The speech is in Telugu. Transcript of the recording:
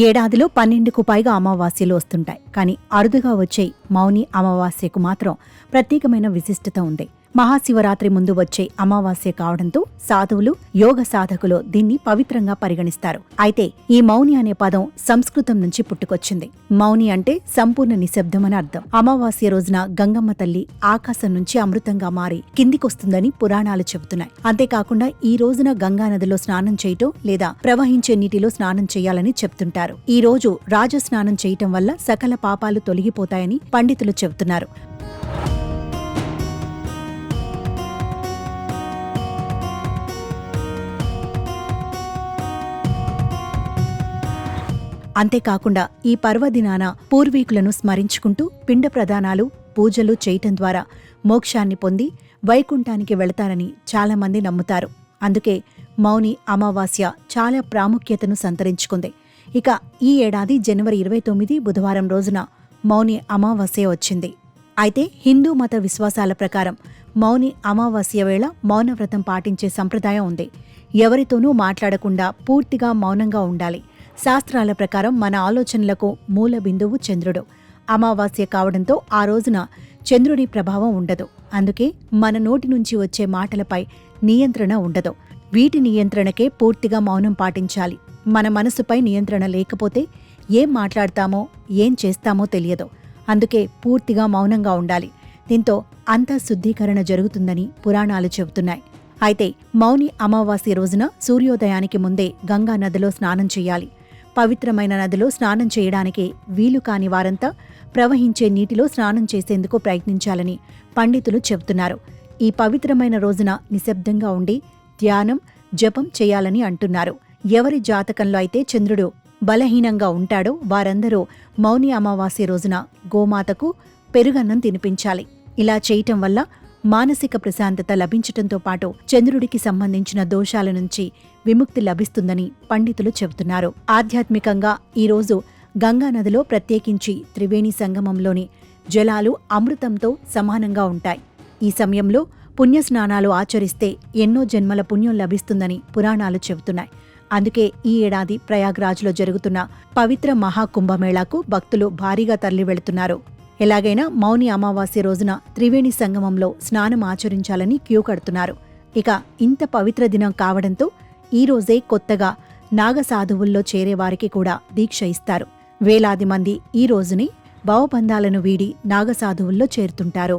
ఏడాదిలో 12కు పైగా అమావాస్యలు వస్తుంటాయి. కానీ అరుదుగా వచ్చే మౌని అమావాస్యకు మాత్రం ప్రత్యేకమైన విశిష్టత ఉంది. మహాశివరాత్రి ముందు వచ్చే అమావాస్య కావడంతో సాధువులు, యోగ సాధకులు దీన్ని పవిత్రంగా పరిగణిస్తారు. అయితే ఈ మౌని అనే పదం సంస్కృతం నుంచి పుట్టుకొచ్చింది. మౌని అంటే సంపూర్ణ నిశ్శబ్దం అని అర్థం. అమావాస్య రోజున గంగమ్మ తల్లి ఆకాశం నుంచి అమృతంగా మారి కిందికొస్తుందని పురాణాలు చెబుతున్నాయి. అంతేకాకుండా ఈ రోజున గంగానదిలో స్నానం చేయటం లేదా ప్రవహించే నీటిలో స్నానం చేయాలని చెప్తుంటారు. ఈ రోజు రాజస్నానం చేయటం వల్ల సకల పాపాలు తొలగిపోతాయని పండితులు చెబుతున్నారు. అంతేకాకుండా ఈ పర్వదినాన పూర్వీకులను స్మరించుకుంటూ పిండ ప్రదానాలు, పూజలు చేయటం ద్వారా మోక్షాన్ని పొంది వైకుంఠానికి వెళతారని చాలామంది నమ్ముతారు. అందుకే మౌని అమావాస్య చాలా ప్రాముఖ్యతను సంతరించుకుంది. ఇక ఈ ఏడాది జనవరి 29 బుధవారం రోజున మౌని అమావాస్య వచ్చింది. అయితే హిందూ మత విశ్వాసాల ప్రకారం మౌని అమావాస్య వేళ మౌనవ్రతం పాటించే సంప్రదాయం ఉంది. ఎవరితోనూ మాట్లాడకుండా పూర్తిగా మౌనంగా ఉండాలి. శాస్త్రాల ప్రకారం మన ఆలోచనలకు మూల బిందువు చంద్రుడు. అమావాస్య కావడంతో ఆ రోజున చంద్రుడి ప్రభావం ఉండదు. అందుకే మన నోటి నుంచి వచ్చే మాటలపై నియంత్రణ ఉండదు. వీటి నియంత్రణకే పూర్తిగా మౌనం పాటించాలి. మన మనసుపై నియంత్రణ లేకపోతే ఏం మాట్లాడతామో, ఏం చేస్తామో తెలియదు. అందుకే పూర్తిగా మౌనంగా ఉండాలి. దీంతో అంతఃశుద్ధీకరణ జరుగుతుందని పురాణాలు చెబుతున్నాయి. అయితే మౌని అమావాస్య రోజున సూర్యోదయానికి ముందే గంగా నదిలో స్నానం చేయాలి. పవిత్రమైన నదిలో స్నానం చేయడానికి వీలు కాని వారంతా ప్రవహించే నీటిలో స్నానం చేసేందుకు ప్రయత్నించాలని పండితులు చెబుతున్నారు. ఈ పవిత్రమైన రోజున నిశ్శబ్దంగా ఉండి ధ్యానం, జపం చేయాలని అంటున్నారు. ఎవరి జాతకంలో అయితే చంద్రుడు బలహీనంగా ఉంటాడో వారందరూ మౌని అమావాస్య రోజున గోమాతకు పెరుగన్నం తినిపించాలి. ఇలా చేయటం వల్ల మానసిక ప్రశాంతత లభించటంతో పాటు చంద్రుడికి సంబంధించిన దోషాల నుంచి విముక్తి లభిస్తుందని పండితులు చెబుతున్నారు. ఆధ్యాత్మికంగా ఈరోజు గంగానదిలో ప్రత్యేకించి త్రివేణి సంగమంలోని జలాలు అమృతంతో సమానంగా ఉంటాయి. ఈ సమయంలో పుణ్యస్నానాలు ఆచరిస్తే ఎన్నో జన్మల పుణ్యం లభిస్తుందని పురాణాలు చెబుతున్నాయి. అందుకే ఈ ఏడాది ప్రయాగ్రాజ్లో జరుగుతున్న పవిత్ర మహాకుంభమేళాకు భక్తులు భారీగా తరలివెళుతున్నారు. ఎలాగైనా మౌని అమావాస్య రోజున త్రివేణి సంగమంలో స్నానం ఆచరించాలని క్యూ కడుతున్నారు. ఇక ఇంత పవిత్ర దినం కావడంతో ఈ రోజే కొత్తగా నాగసాధువుల్లో చేరేవారికి కూడా దీక్ష ఇస్తారు. వేలాది మంది ఈ రోజుని భవబంధాలను వీడి నాగసాధువుల్లో చేరుతుంటారు.